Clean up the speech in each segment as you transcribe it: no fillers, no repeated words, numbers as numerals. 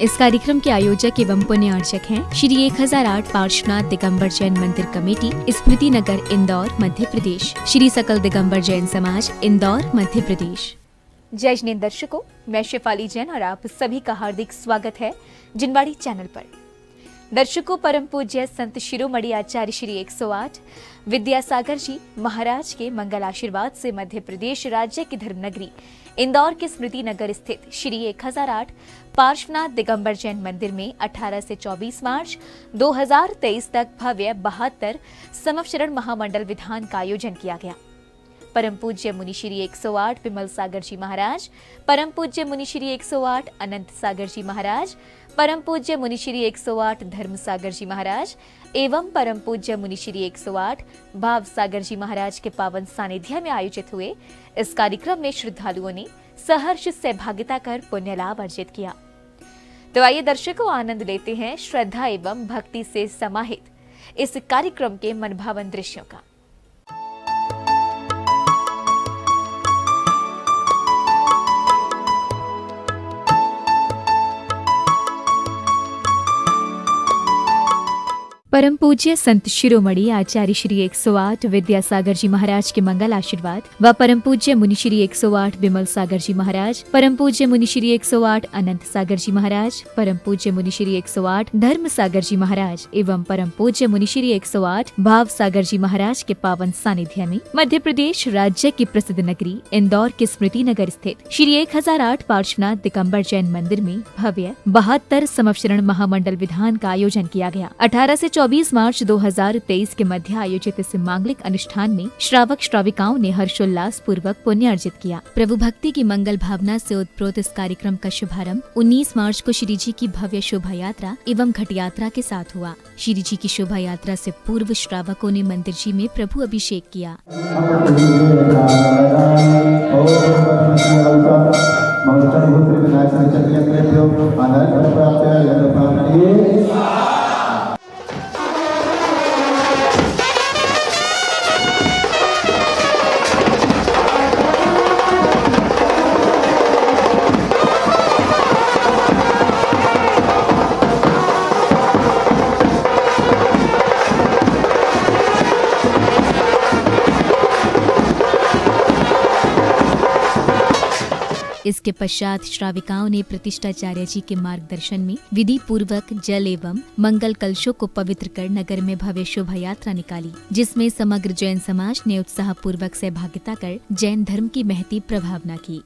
इस कार्यक्रम के आयोजक एवं पुण्यार्चक हैं श्री 1008 पार्श्वनाथ दिगंबर जैन मंदिर कमेटी, स्मृति नगर, इंदौर, मध्य प्रदेश। श्री सकल दिगंबर जैन समाज, इंदौर, मध्य प्रदेश। जय जिनेंद्र दर्शकों, मैं शेफाली जैन और आप सभी का हार्दिक स्वागत है जिनवाड़ी चैनल पर। दर्शकों, परम पूज्य संत शिरोमणि आचार्य श्री 108 विद्यासागर जी महाराज के मंगल आशीर्वाद से मध्य प्रदेश राज्य की धर्मनगरी इंदौर के स्मृति नगर स्थित श्री 1008 पार्श्वनाथ दिगंबर जैन मंदिर में 18 से 24 मार्च 2023 तक भव्य 72 संवत्सरण महामंडल विधान का आयोजन किया गया। परम पूज्य मुनि श्री 108 विमल सागर जी महाराज, परम पूज्य मुनि श्री 108 अनंत सागर जी महाराज, परम पूज्य मुनि श्री 108 धर्म सागर जी महाराज एवं परम पूज्य मुनि श्री 108 भाव सागर जी महाराज के पावन सानिध्य में आयोजित हुए इस कार्यक्रम में श्रद्धालुओं ने सहर्ष सहभागिता कर पुण्य लाभ अर्जित किया। तो आइए दर्शकों, आनंद लेते हैं श्रद्धा एवं भक्ति से समाहित इस कार्यक्रम के मनभावन दृश्यों का। परम पूज्य संत शिरोमणि आचार्य श्री 108 विद्यासागर जी महाराज के मंगल आशीर्वाद व परम पूज्य मुनि श्री 108 विमल सागर जी महाराज, परम पूज्य मुनि श्री 108 अनंत सागर जी महाराज, परम पूज्य मुनि श्री 108 धर्म सागर जी महाराज एवं परम पूज्य मुनि श्री 108 भाव सागर जी महाराज के पावन सानिध्य में मध्य प्रदेश राज्य की प्रसिद्ध नगरी इंदौर के स्मृति नगर स्थित श्री 1008 पार्श्वनाथ दिगंबर जैन मंदिर में भव्य 72 संवत्सरण महामंडल विधान का आयोजन किया गया। 18 से 24 मार्च 2023 के मध्य आयोजित इस मांगलिक अनुष्ठान में श्रावक श्राविकाओं ने हर्षोल्लास पूर्वक पुण्य अर्जित किया। प्रभु भक्ति की मंगल भावना से उत्प्रोत इस कार्यक्रम का शुभारंभ 19 मार्च को श्री जी की भव्य शोभा यात्रा एवं घट यात्रा के साथ हुआ। श्री जी की शोभा यात्रा से पूर्व श्रावकों ने मंदिर जी में प्रभु अभिषेक किया। इसके पश्चात श्राविकाओं ने प्रतिष्ठाचार्य जी के मार्गदर्शन में विधि पूर्वक जल एवं मंगल कलशों को पवित्र कर नगर में भव्य शोभा यात्रा निकाली, जिसमें समग्र जैन समाज ने उत्साह पूर्वक सहभागिता कर जैन धर्म की महती प्रभावना की।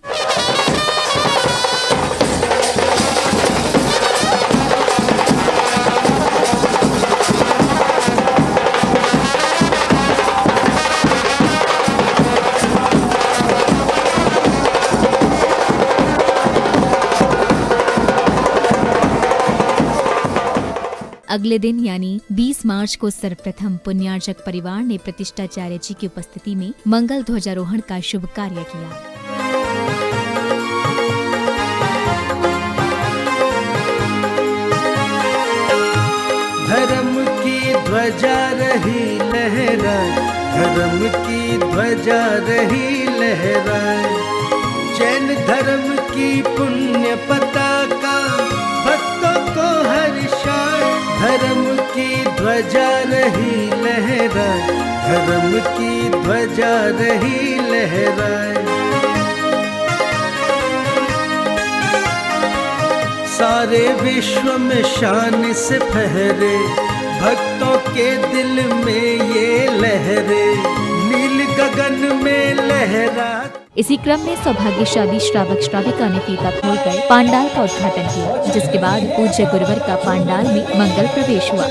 अगले दिन यानी 20 मार्च को सर्वप्रथम पुण्यार्चक परिवार ने प्रतिष्ठाचार्य जी की उपस्थिति में मंगल ध्वजारोहण का शुभ कार्य किया। धर्म की ध्वजा रही लहराए, धर्म की ध्वजा रही लहराए, जैन धर्म की पुण्य पताका भक्तों को हर्षाए। धर्म की ध्वजा रही लहराए, धर्म की ध्वजा रही लहराए, सारे विश्व में शान से फहरे, भक्तों के दिल में ये लहरे, नील गगन में लहरा। इसी क्रम में सौभाग्यशाली श्रावक श्राविका ने फीता खोलकर पांडाल का उद्घाटन किया, जिसके बाद पूज्य गुरुवर का पांडाल में मंगल प्रवेश हुआ।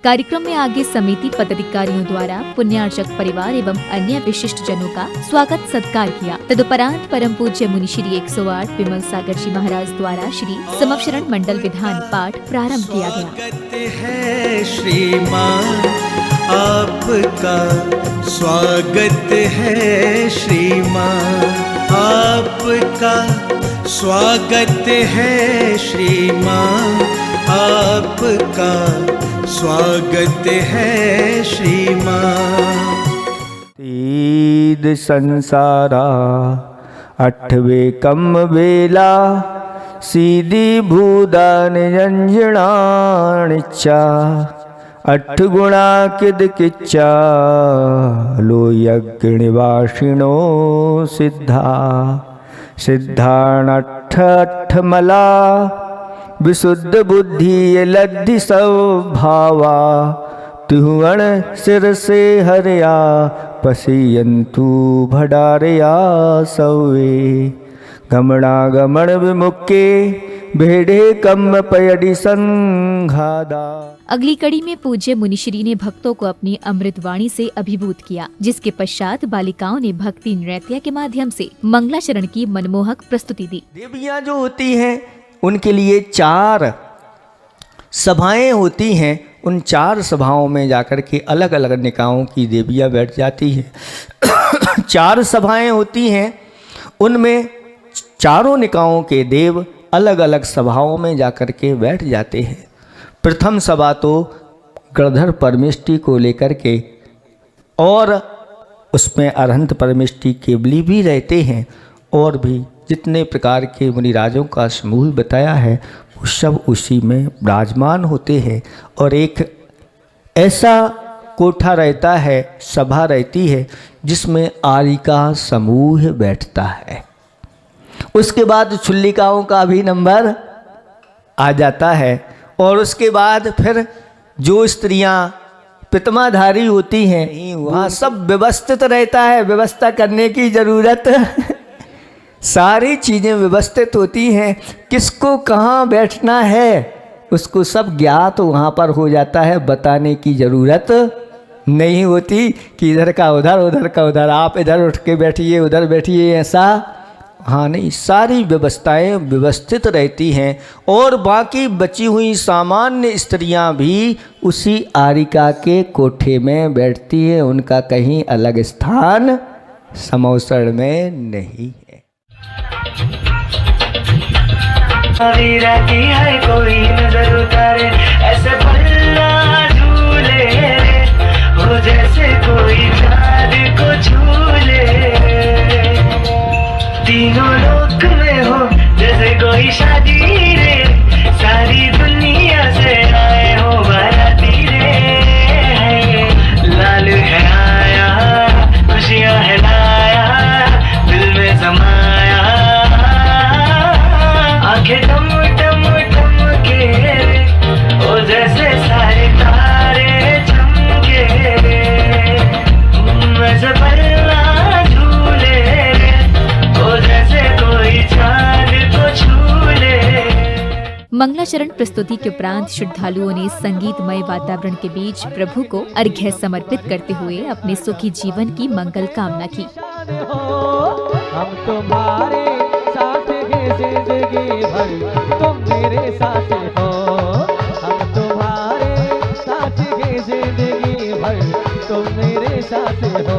कार्यक्रम में आगे समिति पदाधिकारियों द्वारा पुण्यार्चक परिवार एवं अन्य विशिष्ट जनों का स्वागत सत्कार किया। तदुपरांत परम पूज्य मुनि श्री 108 विमल सागर जी महाराज द्वारा श्री संवत्सरण मंडल विधान पाठ प्रारंभ किया गया। श्रीमान आपका स्वागत है श्री माँ, आपका स्वागत है श्री माँ, आपका स्वागत है श्री माँ। तीद संसारा अठवे कम वेला, सीधी भूदान जंजणाणिच्चा, अठ गुणा किद किच्चा, लो यज्ञ निवासिनो सिद्धा, सिद्धाण अठ मला, विशुद्ध बुद्धि लद्धि स्वभावा, तुहण सिर से हरया, पसियंतु भडारया सवे, गमना गमन विमुक्के, भेड़े कम पयडि संघादा। अगली कड़ी में पूज्य मुनिश्री ने भक्तों को अपनी अमृत वाणी से अभिभूत किया, जिसके पश्चात बालिकाओं ने भक्ति नृत्य के माध्यम से मंगलाचरण की मनमोहक प्रस्तुति दी। देवियाँ जो होती हैं उनके लिए 4 सभाएं होती हैं। उन 4 सभाओं में जाकर के अलग अलग निकायों की देवियाँ बैठ जाती हैं। 4 सभाएं होती हैं, उनमें चारों निकायों के देव अलग अलग सभाओं में जाकर के बैठ जाते हैं। प्रथम सभा तो गणधर परमेष्टि को लेकर के, और उसमें अरहंत परमेष्टि केवली भी रहते हैं, और भी जितने प्रकार के मुनिराजों का समूह बताया है वो सब उसी में विराजमान होते हैं। और एक ऐसा कोठा रहता है, सभा रहती है, जिसमें आर्य का समूह बैठता है। उसके बाद चुल्लिकाओं का भी नंबर आ जाता है, और उसके बाद फिर जो स्त्रियां पितमाधारी होती हैं वहाँ सब व्यवस्थित रहता है, व्यवस्था करने की ज़रूरत सारी चीज़ें व्यवस्थित होती हैं। किसको कहाँ बैठना है उसको सब ज्ञात वहाँ पर हो जाता है, बताने की ज़रूरत नहीं होती कि इधर का उधर, उधर का उधर, आप इधर उठ के बैठिए, उधर बैठिए, ऐसा हाँ नहीं, सारी व्यवस्थाएं व्यवस्थित रहती हैं। और बाकी बची हुई सामान्य स्त्रियां भी उसी आरिका के कोठे में बैठती हैं, उनका कहीं अलग स्थान समौसड़ में नहीं है। वीरा की है कोई नजर उतारे, ऐसे पल्ला झूले हो जैसे कोई चाँद को झूले, तीनों लोक में हो जैसे कोई शादी रे, सारी दुनिया से आए हो बाराती रे। लाल है आया, खुशियाँ है लाया, दिल में समाया, आंखें टम टम टम के ओ जैसे सारे तारे चमके, वैसे पल्ला झूले ओ जैसे कोई चाँद को छूले। मंगलाचरण प्रस्तुति के उपरांत श्रद्धालुओं ने संगीतमय वातावरण के बीच प्रभु को अर्घ्य समर्पित करते हुए अपने सुखी जीवन की मंगल कामना की। हम तुम्हारे साथ हैं जिंदगी भर, तुम मेरे साथ हो। हम तुम्हारे साथ हैं जिंदगी भर, तुम मेरे साथ हो।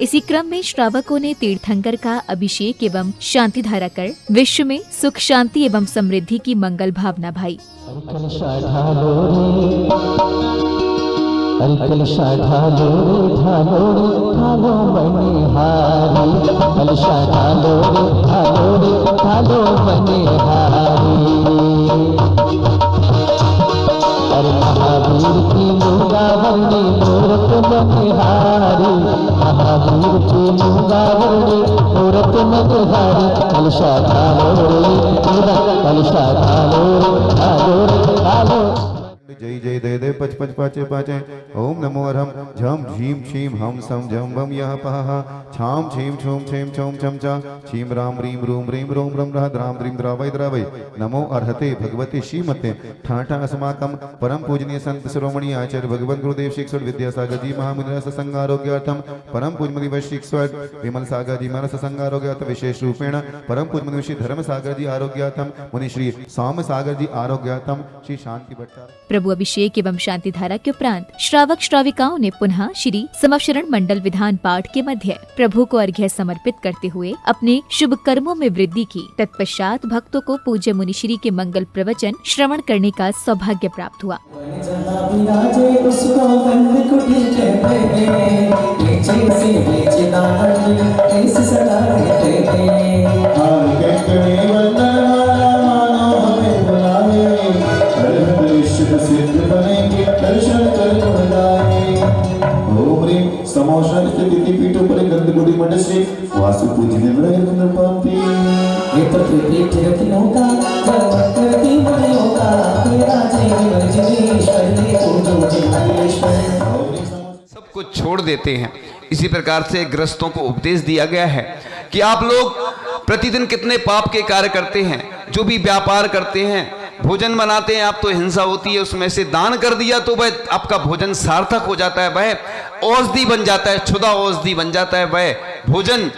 इसी क्रम में श्रावकों ने तीर्थंकर का अभिषेक एवं शांति धारा कर विश्व में सुख शांति एवं समृद्धि की मंगल भावना भाई। कलशा ढालो रे ढालो बनिहारी, कलशा ढालो बनिहारी। अरे महावीर की मुंगावरनी मूरत बनिहारी, महावीर की मुंगावरनी मूरत बनिहारी। कलशा ढालो रे, कलशा ढालो रे ढालो। जय जय दे दे पच पच पाचे पाचे ओम नमो अरहम झम झीम छीम हम सम झम बम यह पह छाम छीम छूम छीम छूम छम चा छीम राम रीम रूम रीम रोम रम रह द्राम द्रीम द्रावय द्रावय नमो अर्हते भगवते श्रीमते ठाठा अस्माकं परम पूजनीय संत शिरोमणि आचार्य भगवत गुरुदेव शिक्षण विद्यासागर जी महामुनि सत्संगारोग्यार्थम परम पूजमणि वैश्विक विमल सागर जी महाराज सत्संगारोग्यार्थ विशेष रूपेण परम पूजमणि श्री धर्म सागर जी आरोग्यार्थम मुनि श्री सौम सागर जी आरोग्यार्थम श्री शांति भट्टार। प्रभु अभिषेक एवं शांति धारा के उपरांत श्रावक श्राविकाओं ने पुनः श्री समशरण मंडल विधान पाठ के मध्य प्रभु को अर्घ्य समर्पित करते हुए अपने शुभ कर्मों में वृद्धि की। तत्पश्चात भक्तों को पूज्य मुनिश्री के मंगल प्रवचन श्रवण करने का सौभाग्य प्राप्त हुआ। समोशन के दिति पीठों पर गंधगुड़ी मंडसे वासु पूजने में नृपांति ये तो पीठ रखियों का करती मरियों का तेरा जय जगदीश्वर पूजो जगदीश्वर। सब कुछ छोड़ देते हैं। इसी प्रकार से ग्रस्तों को उपदेश दिया गया है कि आप लोग प्रतिदिन कितने पाप के कार्य करते हैं, जो भी व्यापार करते हैं, भोजन बनाते हैं आप तो हिंसा होती है, उसमें से दान कर दिया तो वह आपका भोजन सार्थक हो जाता है, वह औषधि बन जाता है, क्षुधा औषधि बन जाता है वह भोजन।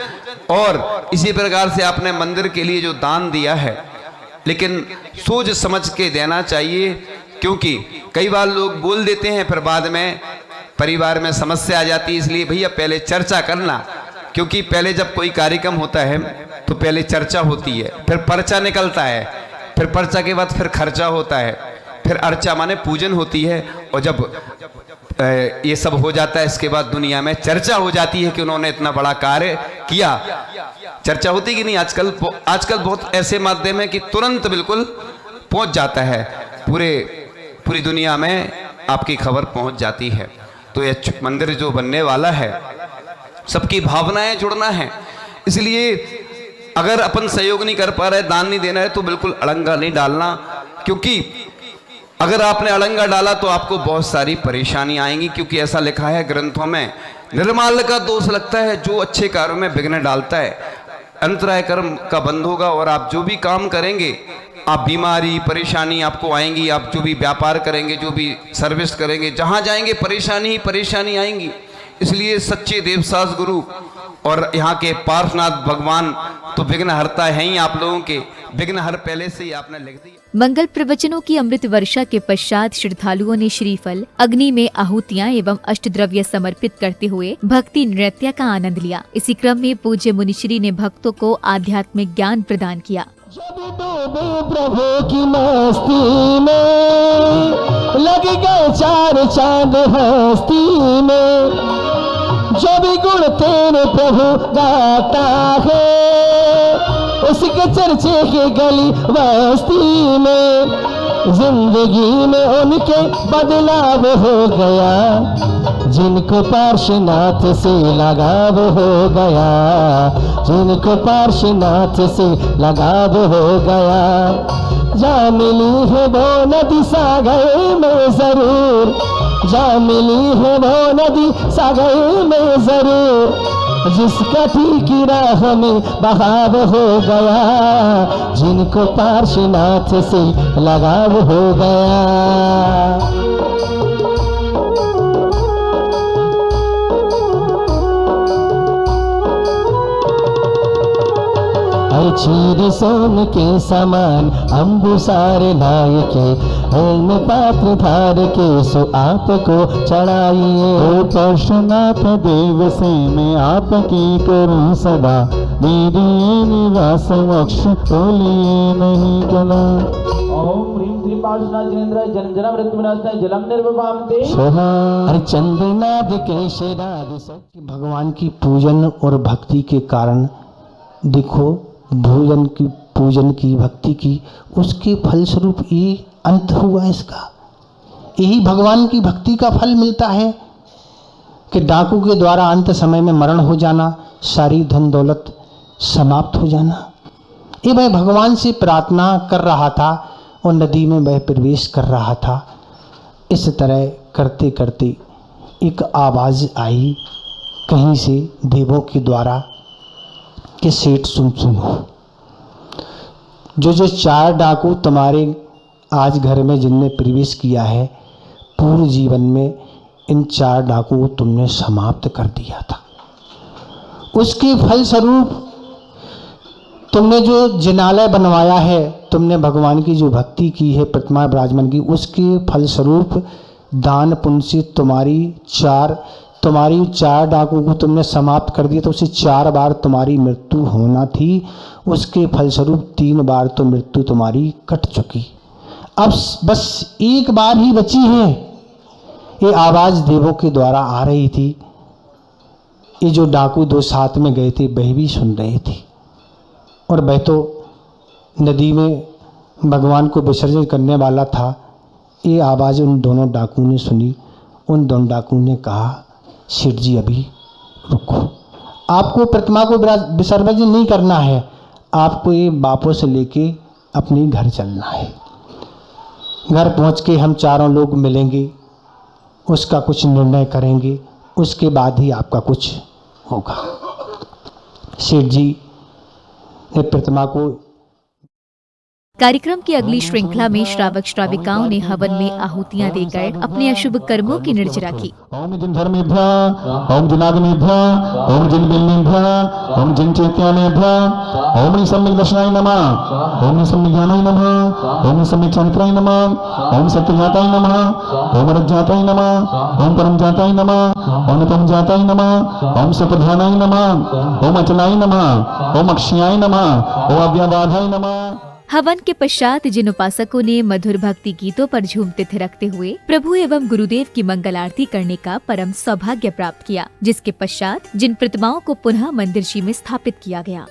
और इसी प्रकार से आपने मंदिर के लिए जो दान दिया है, लेकिन सोच समझ के देना चाहिए, क्योंकि कई बार लोग बोल देते हैं फिर बाद में परिवार में समस्या आ जाती है। इसलिए भैया पहले चर्चा करना, क्योंकि पहले जब कोई कार्यक्रम होता है तो पहले चर्चा होती है, फिर पर्चा निकलता है, फिर पर्चा के बाद फिर खर्चा होता है, फिर अर्चा माने पूजन होती है, और जब ये सब हो जाता है इसके बाद दुनिया में चर्चा हो जाती है कि उन्होंने इतना बड़ा कार्य किया। चर्चा होती कि नहीं? आजकल बहुत ऐसे माध्यम है कि तुरंत बिल्कुल पहुंच जाता है, पूरी दुनिया में आपकी खबर पहुंच जाती है। तो ये मंदिर जो बनने वाला है, सबकी भावनाएं जुड़ना है, इसलिए अगर अपन सहयोग नहीं कर पा रहे, दान नहीं देना है, तो बिल्कुल अड़ंगा नहीं डालना, क्योंकि अगर आपने अड़ंगा डाला तो आपको बहुत सारी परेशानी आएंगी। क्योंकि ऐसा लिखा है ग्रंथों में, निर्माल्य का दोष लगता है जो अच्छे कार्यों में विघ्न डालता है, अंतराय कर्म का बंध होगा। और आप जो भी काम करेंगे, आप बीमारी परेशानी आपको आएंगी, आप जो भी व्यापार करेंगे, जो भी सर्विस करेंगे, जहाँ जाएंगे परेशानी ही परेशानी आएंगी। इसलिए सच्चे देवसास गुरु और यहाँ के पार्श्वनाथ भगवान तो विघ्नहर्ता हैं ही आप लोगों के, विघ्नहर पहले से ही आपने लिख दिया। मंगल प्रवचनों की अमृत वर्षा के पश्चात श्रद्धालुओं ने श्रीफल, अग्नि में आहुतियां एवं अष्टद्रव्य समर्पित करते हुए भक्ति नृत्य का आनंद लिया। इसी क्रम में पूज्य मुनिश्री ने भक्तों को आध्यात्मिक ज्ञान प्रदान किया। जब डूबे प्रभु की मस्ती में, लग गए चार चांद हस्ती में, जो भी गुण तेरे प्रभु गाता है, उसके चर्चे के गली बस्ती में, जिंदगी में उनके बदलाव हो गया, जिनको पार्श्वनाथ से लगाव हो गया, जिनको पार्श्वनाथ से लगाव हो गया। जा मिली है वो नदी सागर में जरूर, जा मिली है वो नदी सागर में जरूर, जिसका ठीक राह में बहाव हो गया, जिनको पार्श्वनाथ से लगाव हो गया। चीर सोन के समान अम्बु सारे लाए के, में पात्र धार के सो आपको चढ़ाइए। ओ पार्श्वनाथ देव से मैं आपकी करूं सदा, मेरी निवास मोक्ष बोलिए नहीं गला। ओम ह्रीं श्री पार्श्वनाथ जिनेन्द्र जन्म जन्म मृत्यु विनाशाय जलम निर्विभावते। अरे चंद्रनाथ के शेराद। भगवान की पूजन और भक्ति के कारण देखो, पूजन की भक्ति की, उसके फलस्वरूप ये अंत हुआ इसका। यही भगवान की भक्ति का फल मिलता है कि डाकू के द्वारा अंत समय में मरण हो जाना, सारी धन दौलत समाप्त हो जाना। ये वह भगवान से प्रार्थना कर रहा था और नदी में वह प्रवेश कर रहा था। इस तरह करते करते एक आवाज़ आई कहीं से देवों के द्वारा कि सेठ सुनो, जो 4 डाकू तुम्हारे आज घर में जिनने प्रवेश किया है, पूर्ण जीवन में इन 4 डाकू को तुमने समाप्त कर दिया था। उसके फलस्वरूप तुमने जो जिनालय बनवाया है, तुमने भगवान की जो भक्ति की है, प्रतिमा विराजमान की, उसके फलस्वरूप दान पुण्य से तुम्हारी 4 डाकू को तुमने समाप्त कर दिया। तो उसे 4 बार तुम्हारी मृत्यु होना थी, उसके फलस्वरूप 3 बार तो मृत्यु तुम्हारी कट चुकी। अब बस एक बार ही बची है। ये आवाज़ देवों के द्वारा आ रही थी। ये जो डाकू 2 साथ में गए थे वह भी सुन रहे थे, और वह तो नदी में भगवान को विसर्जन करने वाला था। ये आवाज़ उन दोनों डाकू ने सुनी। उन दोनों डाकू ने कहा, सेठ जी अभी रुको, आपको प्रतिमा को विसर्जन नहीं करना है, आपको ये वापस लेके अपने घर चलना है। घर पहुंच के हम चारों लोग मिलेंगे, उसका कुछ निर्णय करेंगे, उसके बाद ही आपका कुछ होगा। सेठ जी ने प्रतिमा को कार्यक्रम की अगली श्रृंखला में श्रावक श्राविकाओं ने हवन में आहुतियां देकर अपने अशुभ कर्मों की निर्जरा की। ओम जिन धर्मेभ्य, ओम जिनाग्नेभ्य, ओम जिन बिल्नेभ्य, ओम जिन चैत्यानेभ्य, ओम सम्यक दर्शनाय नमः, ओम सम्यक ज्ञानाय नमः, ओम सम्यक चारित्राय नमः, ओम सत्यजाताय नमः, ओम रज्जाताय नमः, ओम परम जाताय नमः, ओम तम जाताय नमः, ओम सपधानाय नमः, ओम अचलाय नमः, ओम अक्षयाय नमः, ओम अव्यवाधाय नमः। हवन के पश्चात जिन उपासकों ने मधुर भक्ति गीतों पर झूमते थिरकते हुए प्रभु एवं गुरुदेव की मंगल आरती करने का परम सौभाग्य प्राप्त किया, जिसके पश्चात जिन प्रतिमाओं को पुनः मंदिर जी में स्थापित किया गया।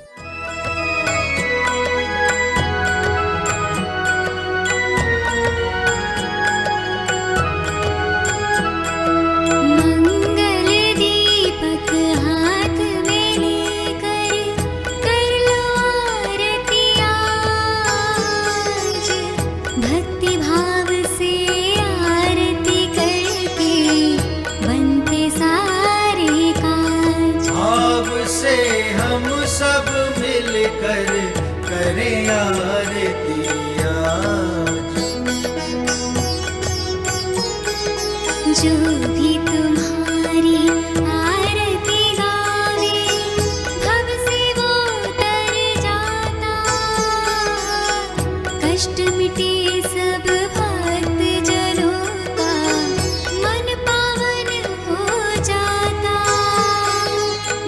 सब मिलकर करें आरती आज। जो भी तुम्हारी आरती गावे, भव से वो तर जाता, कष्ट मिटे सब भक्त जनों का, मन पावन हो जाता।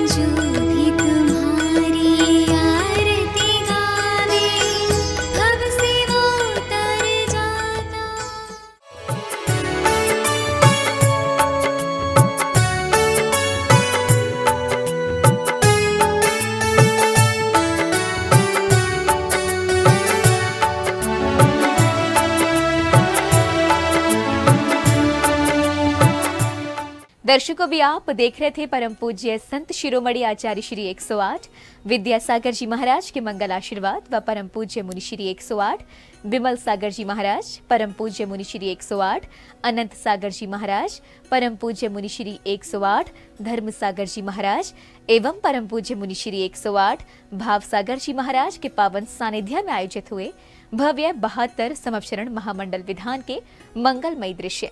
जो भी तुम्हारी आरती गावे, भव से वो तर जाता। दर्शकों, भी आप देख रहे थे परम पूज्य संत शिरोमणि आचार्य श्री 108 विद्यासागर जी महाराज के मंगल आशीर्वाद व परम पूज्य मुनि श्री 108 विमल सागर जी महाराज, परम पूज्य मुनि श्री 108 अनंत सागर जी महाराज, परम पूज्य मुनि श्री 108 धर्म सागर जी महाराज एवं परम पूज्य मुनि श्री 108 भाव सागर जी महाराज के पावन सानिध्य में आयोजित हुए भव्य 72 समवचरण महामंडल विधान के मंगलमय दृश्य।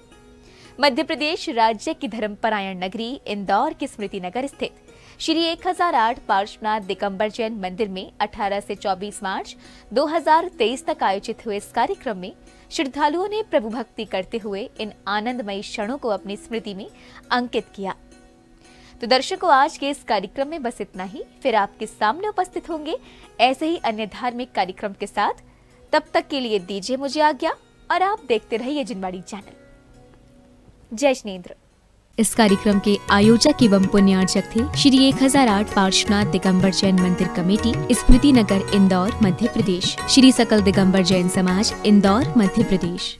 मध्य प्रदेश राज्य की धर्मपरायण नगरी इंदौर के स्मृति नगर स्थित श्री 1008 पार्श्वनाथ दिगंबर जैन मंदिर में 18 से 24 मार्च 2023 तक आयोजित हुए इस कार्यक्रम में श्रद्धालुओं ने प्रभु भक्ति करते हुए इन आनंदमयी क्षणों को अपनी स्मृति में अंकित किया। तो दर्शकों, आज के इस कार्यक्रम में बस इतना ही। फिर आपके सामने उपस्थित होंगे ऐसे ही अन्य धार्मिक कार्यक्रम के साथ। तब तक के लिए दीजिए मुझे आज्ञा और आप देखते रहिए जिनवाड़ी चैनल। जय श्रीनेन्द्र। इस कार्यक्रम के आयोजक एवं पुण्यार्चक थे श्री 1008 पार्श्वनाथ दिगंबर जैन मंदिर कमेटी, स्मृति नगर, इंदौर, मध्य प्रदेश। श्री सकल दिगंबर जैन समाज, इंदौर, मध्य प्रदेश।